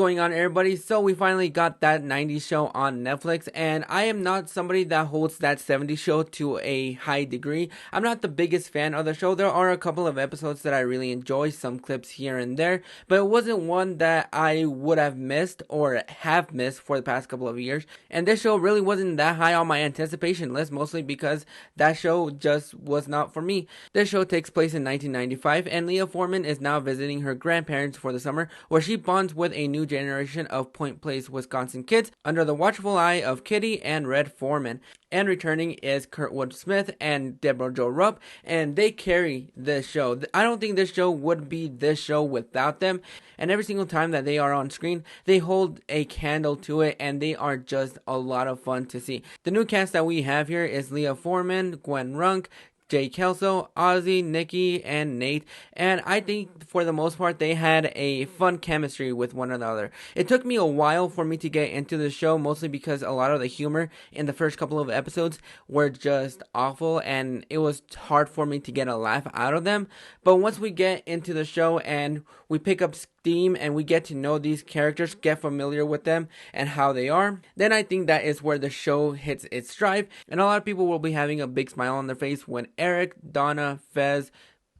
going on, everybody? So we finally got that 90s show on Netflix, and I am not somebody that holds that 70s show to a high degree. I'm not the biggest fan of the show. There are a couple of episodes that I really enjoy, some clips here and there, but it wasn't one that I would have missed or have missed for the past couple of years. And this show really wasn't that high on my anticipation list, mostly because that show just was not for me. This show takes place in 1995, and Leah Foreman is now visiting her grandparents for the summer, where she bonds with a new generation of Point Place, Wisconsin kids under the watchful eye of Kitty and Red Foreman. And returning is Kurtwood Smith and Deborah Jo Rupp, and they carry this show. I don't think this show would be this show without them. And every single time that they are on screen, they hold a candle to it, and they are just a lot of fun to see. The new cast that we have here is Leah Foreman, Gwen Runk, Jay Kelso, Ozzy, Nikki, and Nate, and I think for the most part they had a fun chemistry with one another. It took me a while for me to get into the show, mostly because a lot of the humor in the first couple of episodes were just awful, and it was hard for me to get a laugh out of them. But once we get into the show and we pick up steam and we get to know these characters, get familiar with them and how they are, then I think that is where the show hits its stride, and a lot of people will be having a big smile on their face when Eric, Donna, Fez,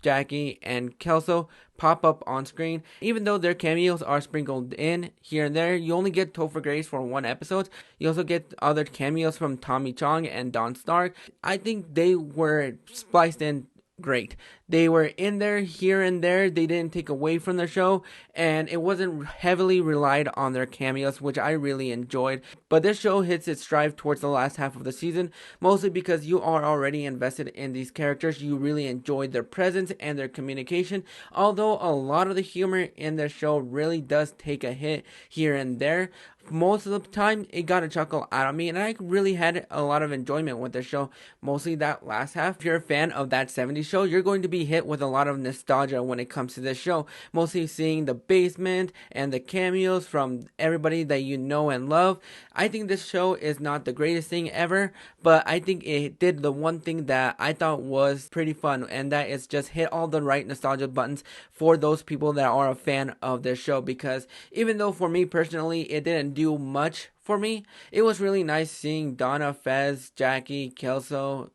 Jackie, and Kelso pop up on screen. Even though their cameos are sprinkled in here and there, you only get Topher Grace for one episode. You also get other cameos from Tommy Chong and Don Stark. I think they were spliced in great. They were in there here and there. They didn't take away from the show, and it wasn't heavily relied on their cameos, which I really enjoyed. But this show hits its stride towards the last half of the season, mostly because you are already invested in these characters. You really enjoyed their presence and their communication, although a lot of the humor in the show really does take a hit here and there. Most of the time, it got a chuckle out of me, and I really had a lot of enjoyment with the show, mostly that last half. If you're a fan of that 70s show, you're going to be hit with a lot of nostalgia when it comes to this show, mostly seeing the basement and the cameos from everybody that you know and love. I think this show is not the greatest thing ever, but I think it did the one thing that I thought was pretty fun, and that is just hit all the right nostalgia buttons for those people that are a fan of this show. Because even though for me personally it didn't do much for me, it was really nice seeing Donna, Fez, Jackie, Kelso,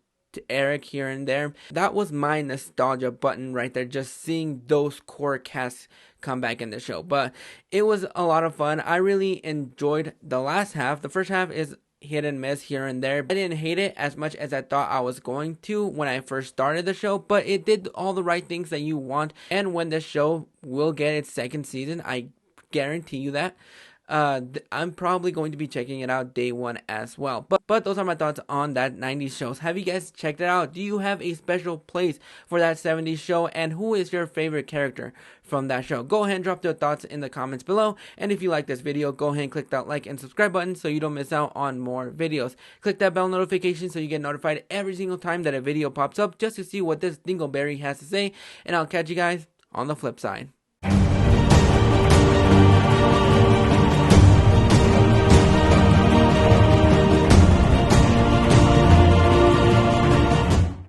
Eric here and there. That was my nostalgia button right there, just seeing those core casts come back in the show. But it was a lot of fun. I really enjoyed the last half. The first half is hit and miss here and there. I didn't hate it as much as I thought I was going to when I first started the show, but it did all the right things that you want. And when the show will get its second season, I guarantee you that, I'm probably going to be checking it out day one as well. But those are my thoughts on that 90s shows. Have you guys checked it out? Do you have a special place for that 70s show? And who is your favorite character from that show? Go ahead and drop your thoughts in the comments below. And if you like this video, go ahead and click that like and subscribe button so you don't miss out on more videos. Click that bell notification so you get notified every single time that a video pops up, just to see what this Dingleberry has to say. And I'll catch you guys on the flip side.